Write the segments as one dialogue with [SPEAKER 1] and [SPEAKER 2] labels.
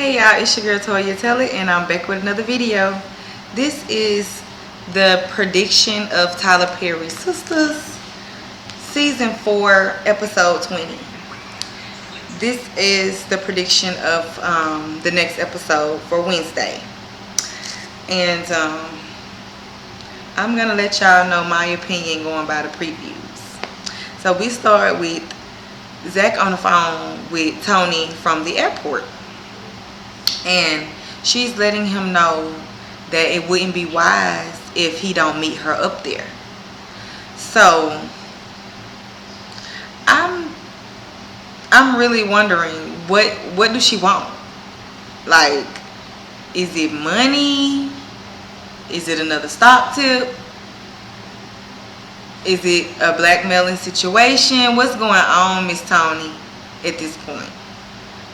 [SPEAKER 1] Hey y'all, it's your girl Toya Tell It, and I'm back with another video. This is the prediction of Tyler Perry's Sistas, Season 4, Episode 20. This is the prediction of the next episode for Wednesday. And I'm going to let y'all know my opinion going by the previews. So we start with Zach on the phone with Tony from the airport. And she's letting him know that it wouldn't be wise if he don't meet her up there. So I'm really wondering what does she want? Like, is it money? Is it another stock tip? Is it a blackmailing situation? What's going on, Miss Tony, at this point?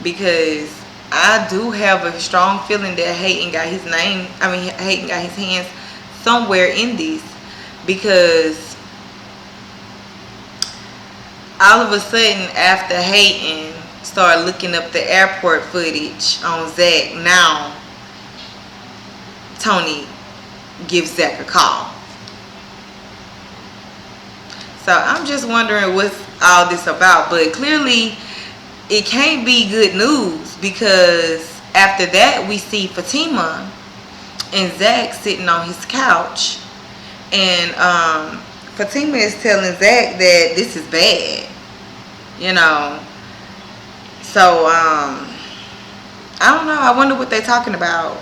[SPEAKER 1] Because I do have a strong feeling that Hayden got his hands somewhere in this, because all of a sudden after Hayden started looking up the airport footage on Zach, now Tony gives Zach a call. So I'm just wondering what's all this about, but clearly it can't be good news, because after that we see Fatima and Zach sitting on his couch, and Fatima is telling Zach that this is bad, you know. So I don't know. I wonder what they're talking about.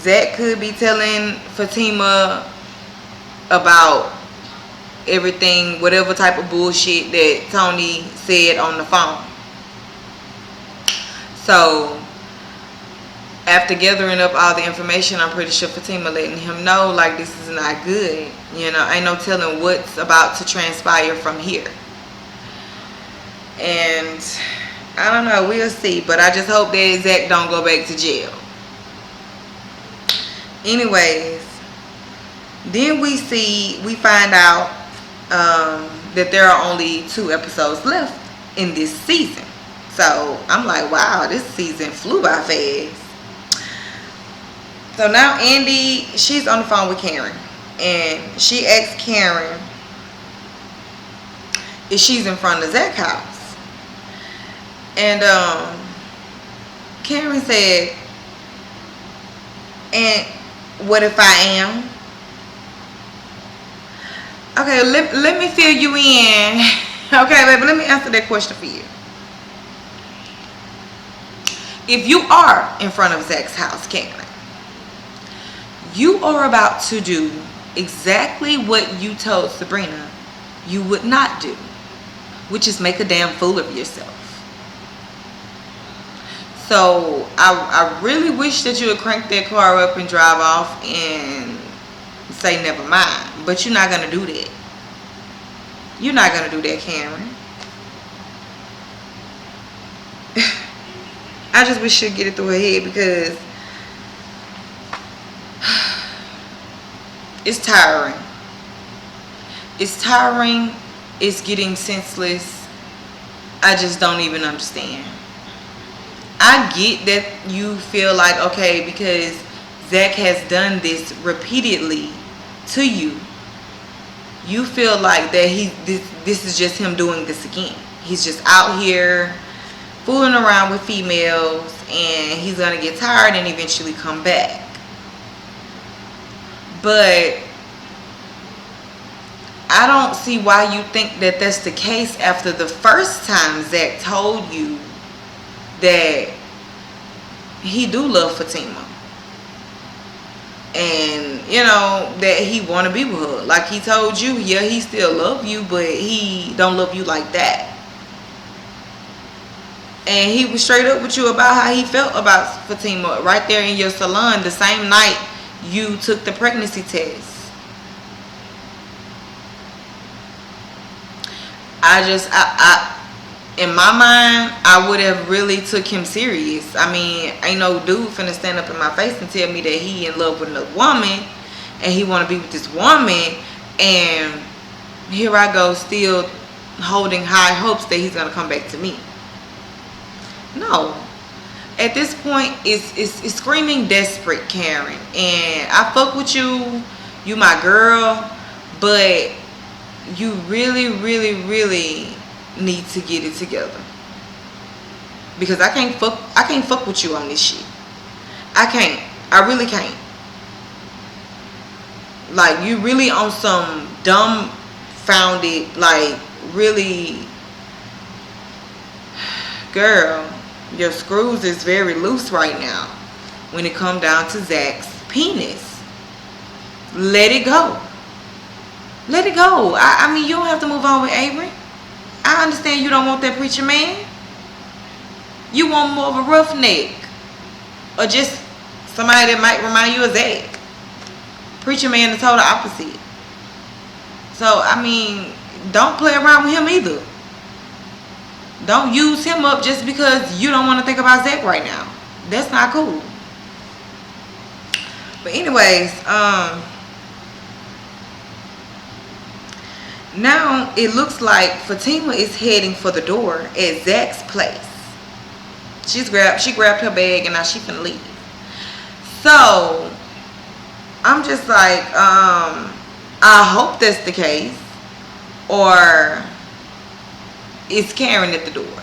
[SPEAKER 1] Zach could be telling Fatima about everything, whatever type of bullshit that Tony said on the phone. So after gathering up all the information, I'm pretty sure Fatima letting him know, like, this is not good. You know, ain't no telling what's about to transpire from here. And I don't know, we'll see. But I just hope that Zach don't go back to jail. Anyways, then we find out that there are only 2 episodes left in this season. So I'm like, wow, this season flew by fast. So now Andy, she's on the phone with Karen, and she asked Karen if she's in front of Zach's house. And Karen said, and what if I am? Okay, let me fill you in. Okay, baby, let me answer that question for you. If you are in front of Zach's house, Karen, you are about to do exactly what you told Sabrina you would not do, which is make a damn fool of yourself. So I really wish that you would crank that car up and drive off and say never mind. But you're not going to do that. You're not going to do that, Karen. I just wish she'd get it through her head, because it's tiring. It's tiring. It's getting senseless. I just don't even understand. I get that you feel like, okay, because Zach has done this repeatedly to you, you feel like that this is just him doing this again. He's just out here fooling around with females, and he's gonna get tired and eventually come back. But I don't see why you think that that's the case after the first time Zach told you that he do love Fatima, and you know that he want to be with her. Like he told you, yeah, he still love you, but he don't love you like that. And he was straight up with you about how he felt about Fatima right there in your salon the same night you took the pregnancy test. I in my mind, I would have really took him serious. I mean, ain't no dude finna stand up in my face and tell me that he in love with another woman and he want to be with this woman, and here I go still holding high hopes that he's gonna come back to me. No, At this point, it's screaming desperate, Karen. And I fuck with you. You my girl. But you really, really, really need to get it together. Because I can't fuck with you on this shit. I can't. I really can't. Like, you really on some dumbfounded, like, really, girl, your screws is very loose right now when it come down to Zach's penis. Let it go. Let it go. I mean, you don't have to move on with Avery. I understand you don't want that preacher man. You want more of a roughneck. Or just somebody that might remind you of Zach. Preacher man, the total opposite. So, I mean, don't play around with him either. Don't use him up just because you don't want to think about Zach right now. That's not cool. But anyways, now it looks like Fatima is heading for the door at Zach's place. She grabbed her bag and now she finna leave. So I'm just like, I hope that's the case. Or is Karen at the door?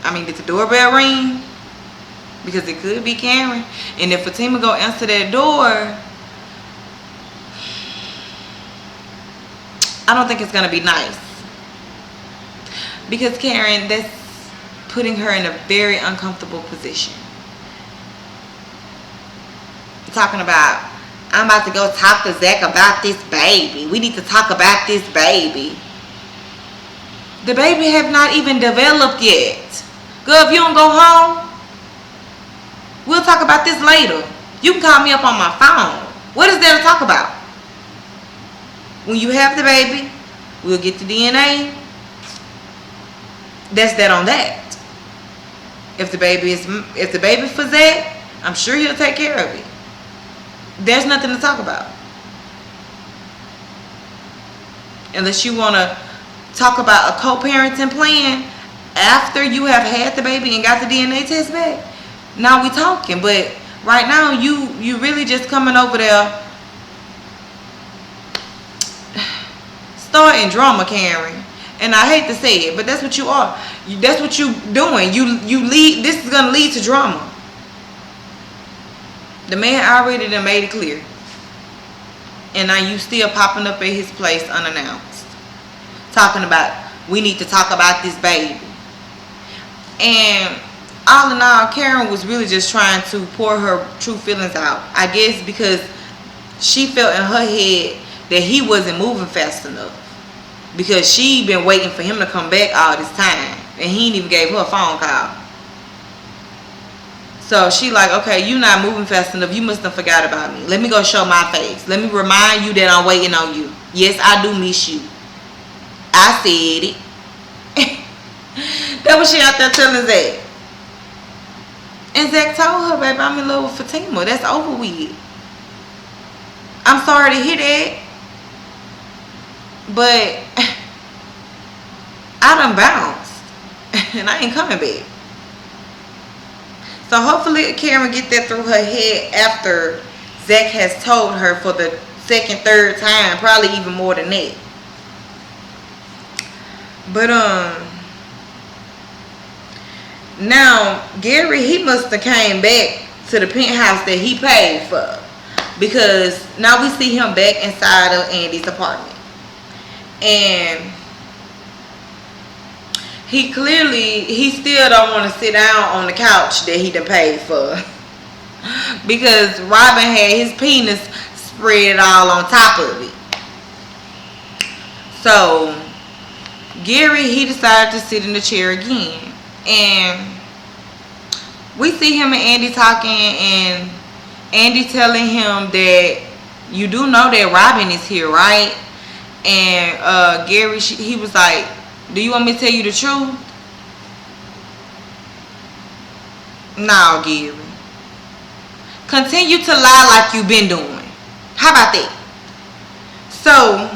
[SPEAKER 1] I mean, did the doorbell ring? Because it could be Karen. And if Fatima go answer that door, I don't think it's going to be nice. Because Karen, that's putting her in a very uncomfortable position. Talking about, I'm about to go talk to Zach about this baby. We need to talk about this baby. The baby have not even developed yet. Girl, if you don't go home, we'll talk about this later. You can call me up on my phone. What is there to talk about? When you have the baby, we'll get the DNA. That's that on that. If the baby for Zach, I'm sure he'll take care of it. There's nothing to talk about. Unless you want to talk about a co-parenting plan after you have had the baby and got the DNA test back. Now we talking. But right now, you really just coming over there starting drama, Karen. And I hate to say it, but that's what you are. That's what you doing. You lead. This is gonna lead to drama. The man already done made it clear. And now you still popping up at his place unannounced. Talking about, we need to talk about this baby. And all in all, Karen was really just trying to pour her true feelings out. I guess because she felt in her head that he wasn't moving fast enough. Because she been waiting for him to come back all this time. And he ain't even gave her a phone call. So she like, okay, you not moving fast enough. You must have forgot about me. Let me go show my face. Let me remind you that I'm waiting on you. Yes, I do miss you. I said it. That was she out there telling Zach. And Zach told her, baby, I'm in love with Fatima. That's over with. I'm sorry to hear that. But I done bounced. And I ain't coming back. So hopefully Karen get that through her head after Zach has told her for the second, third time. Probably even more than that. But now Gary, he must have came back to the penthouse that he paid for. Because now we see him back inside of Andy's apartment. And he still don't want to sit down on the couch that he done paid for. Because Robin had his penis spread all on top of it. So Gary, he decided to sit in the chair again. And we see him and Andy talking, and Andy telling him that you do know that Robin is here, right? And Gary, he was like, do you want me to tell you the truth? No, Gary. Continue to lie like you've been doing. How about that? So,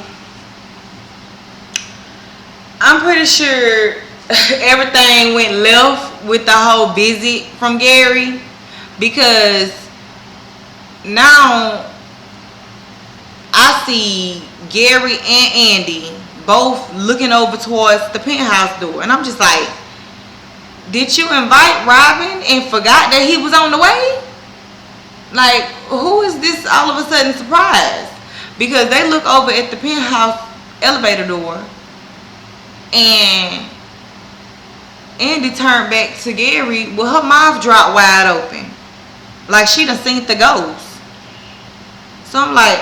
[SPEAKER 1] I'm pretty sure everything went left with the whole visit from Gary, because now I see Gary and Andy both looking over towards the penthouse door, and I'm just like, did you invite Robin and forgot that he was on the way? Like, who is this all of a sudden surprised? Because they look over at the penthouse elevator door, and Andy turned back to Gary with her mouth dropped wide open, like she done seen the ghost. So I'm like,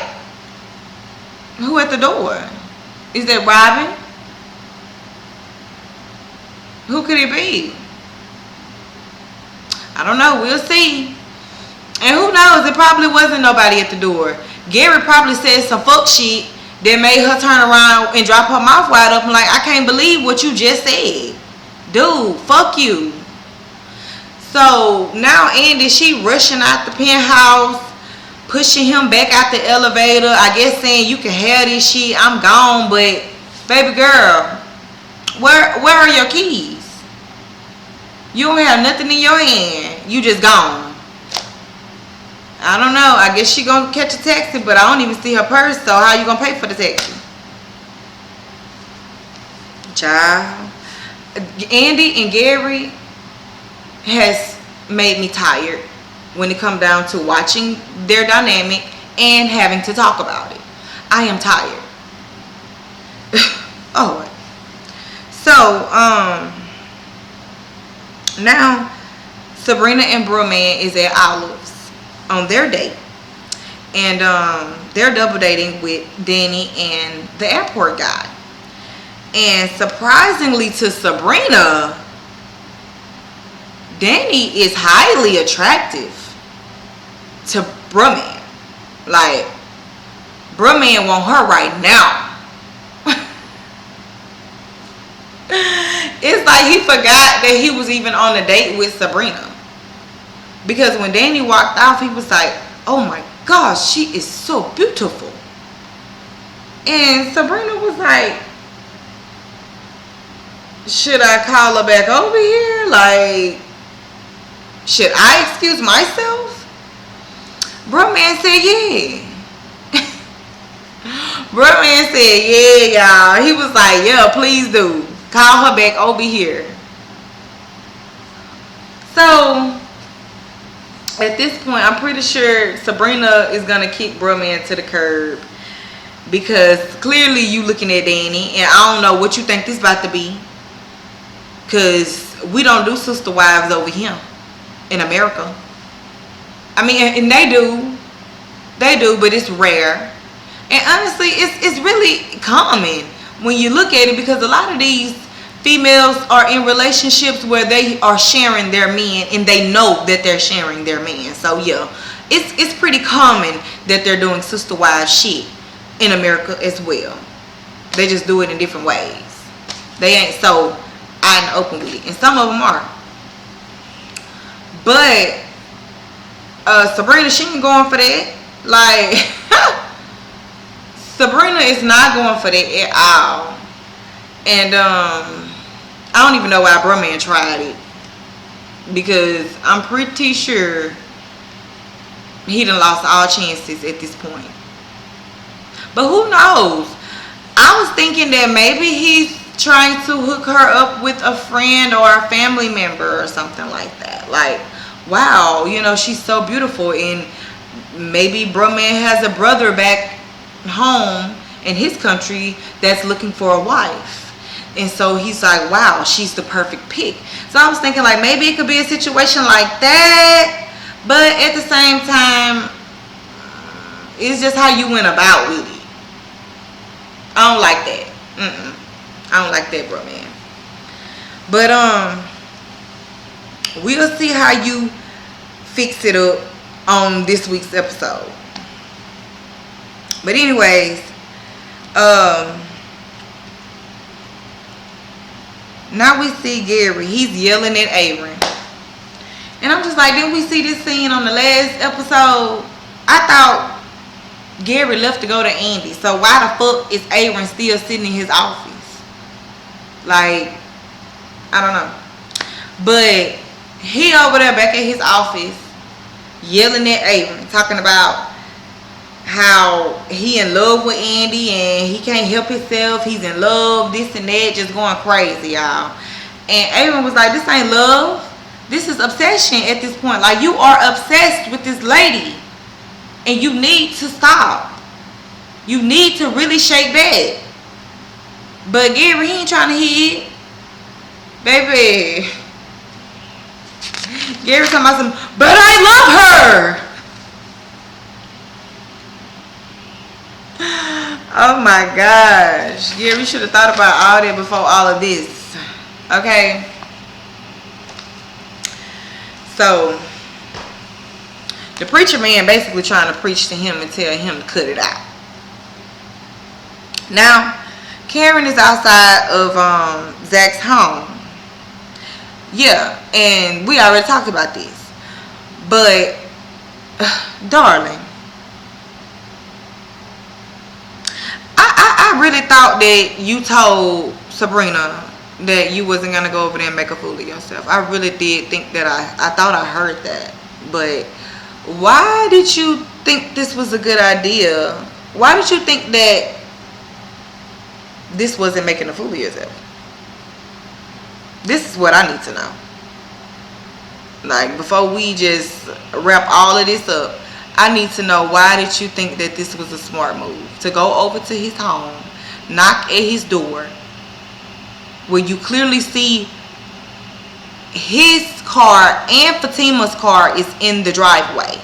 [SPEAKER 1] who at the door? Is that Robin? Who could it be? I don't know. We'll see. And who knows? It probably wasn't nobody at the door. Gary probably said some fuck shit that made her turn around and drop her mouth wide open like, I can't believe what you just said. Dude, fuck you. So now Andy, she rushing out the penthouse, pushing him back out the elevator. I guess saying, you can have this shit, I'm gone. But baby girl, where are your keys? You don't have nothing in your hand. You just gone. I don't know. I guess she gonna catch a taxi, but I don't even see her purse. So how you gonna pay for the taxi? Child. Andy and Gary has made me tired when it comes down to watching their dynamic and having to talk about it. I am tired. Oh. So, now Sabrina and Brooman is at Olive's on their date. And they're double dating with Danny and the airport guy. And surprisingly to Sabrina, Danny is highly attractive to Brooman. Like, Brooman want her right now. It's like he forgot that he was even on a date with Sabrina. Because when Danny walked off, he was like, oh my gosh, she is so beautiful. And Sabrina was like, should I call her back over here? Like, should I excuse myself? Brooman said, yeah. Brooman said, yeah, y'all. He was like, yeah, please do. Call her back over here. So, at this point, I'm pretty sure Sabrina is going to kick Brooman to the curb. Because clearly you looking at Danny, and I don't know what you think this about to be. Because we don't do sister wives over here in America. I mean, and they do. They do, but it's rare. And honestly, it's really common when you look at it, because a lot of these females are in relationships where they are sharing their men and they know that they're sharing their man. So yeah, it's pretty common that they're doing sister wives shit in America as well. They just do it in different ways. They ain't so out and open with it, and some of them are. But Sabrina, she ain't going for that. Like, Sabrina is not going for that at all. And I don't even know why Brooman tried it, because I'm pretty sure he done lost all chances at this point. But who knows? I was thinking that maybe he's trying to hook her up with a friend or a family member or something like that. Like, wow, you know, she's so beautiful, and maybe Brooman has a brother back home in his country that's looking for a wife. And so he's like, wow, she's the perfect pick. So I was thinking, like, maybe it could be a situation like that. But at the same time, it's just how you went about with it. I don't like that. I don't like that, bro, man. But we'll see how you fix it up on this week's episode. But anyways, now we see Gary. He's yelling at Aaron. And I'm just like, didn't we see this scene on the last episode? I thought Gary left to go to Andy. So why the fuck is Aaron still sitting in his office? Like, I don't know. But he over there back at his office yelling at Avon, talking about how he in love with Andy and he can't help himself. He's in love, this and that, just going crazy, y'all. And Avon was like, this ain't love. This is obsession at this point. Like, you are obsessed with this lady. And you need to stop. You need to really shake that. But Gary, he ain't trying to hear it. Baby. Gary talking about some, but I love her. Oh my gosh. Gary should have thought about all that before all of this. Okay. So, the preacher man basically trying to preach to him and tell him to cut it out. Now, Karen is outside of Zach's home. Yeah, and we already talked about this. But, darling, I really thought that you told Sabrina that you wasn't going to go over there and make a fool of yourself. I really did think that I thought I heard that. But why did you think this was a good idea? Why did you think that this wasn't making a fool of yourself? This is what I need to know. Like, before we just wrap all of this up, I need to know, why did you think that this was a smart move? To go over to his home, knock at his door, where you clearly see his car and Fatima's car is in the driveway.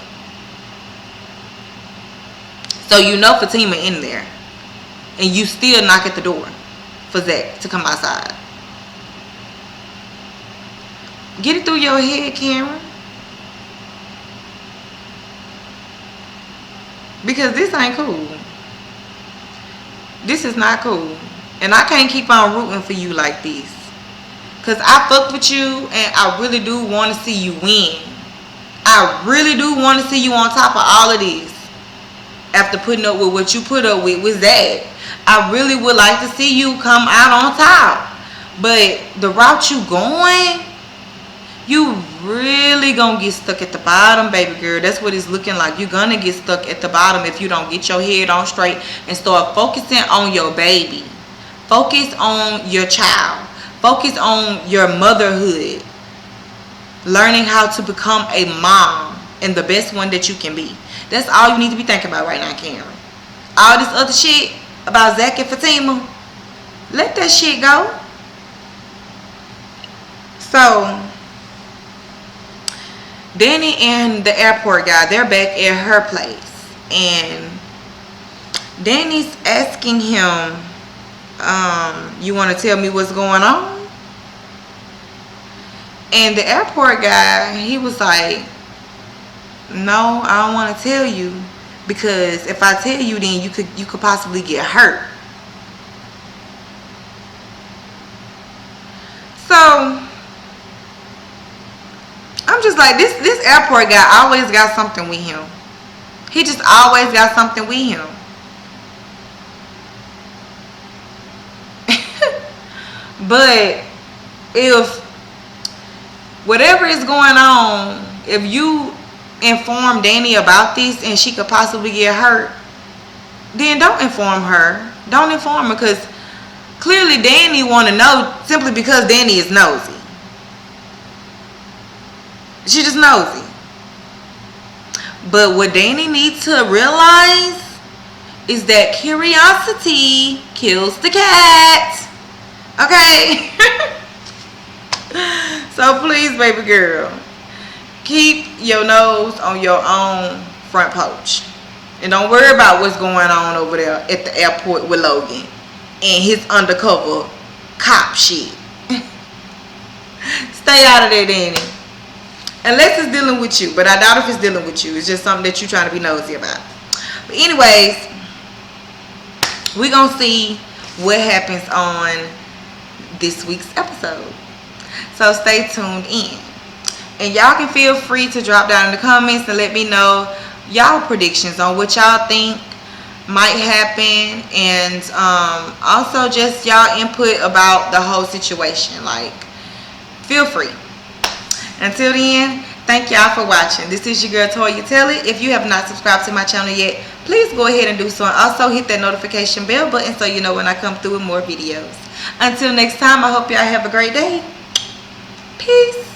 [SPEAKER 1] So you know Fatima in there. And you still knock at the door for Zach to come outside. Get it through your head, Karen. Because this ain't cool. This is not cool. And I can't keep on rooting for you like this. Because I fuck with you and I really do want to see you win. I really do want to see you on top of all of this. After putting up with what you put up with Zach. I really would like to see you come out on top. But the route you going, you really gonna get stuck at the bottom, baby girl. That's what it's looking like. You're gonna get stuck at the bottom if you don't get your head on straight and start focusing on your baby. Focus on your child. Focus on your motherhood. Learning how to become a mom and the best one that you can be. That's all you need to be thinking about right now, Karen. All this other shit about Zach and Fatima, let that shit go. So, Danny and the airport guy, they're back at her place. And Danny's asking him, you want to tell me what's going on? And the airport guy, he was like, no, I don't want to tell you, because if I tell you, then you could possibly get hurt. So I'm just like, this airport guy always got something with him. He just always got something with him. But if whatever is going on, if you inform Danny about this and she could possibly get hurt, then don't inform her. Don't inform her, because clearly Danny want to know simply because Danny is nosy. She just nosy. But what Danny needs to realize is that curiosity kills the cat. Okay? So please, baby girl, keep your nose on your own front porch. And don't worry about what's going on over there at the airport with Logan and his undercover cop shit. Stay out of there, Danny. Unless it's dealing with you. But I doubt if it's dealing with you. It's just something that you're trying to be nosy about. But anyways, we're going to see what happens on this week's episode. So stay tuned in. And y'all can feel free to drop down in the comments and let me know y'all predictions on what y'all think might happen. And also just y'all input about the whole situation. Like, feel free. Until then, thank y'all for watching. This is your girl Toya Telly. If you have not subscribed to my channel yet, please go ahead and do so. And also hit that notification bell button so you know when I come through with more videos. Until next time, I hope y'all have a great day. Peace.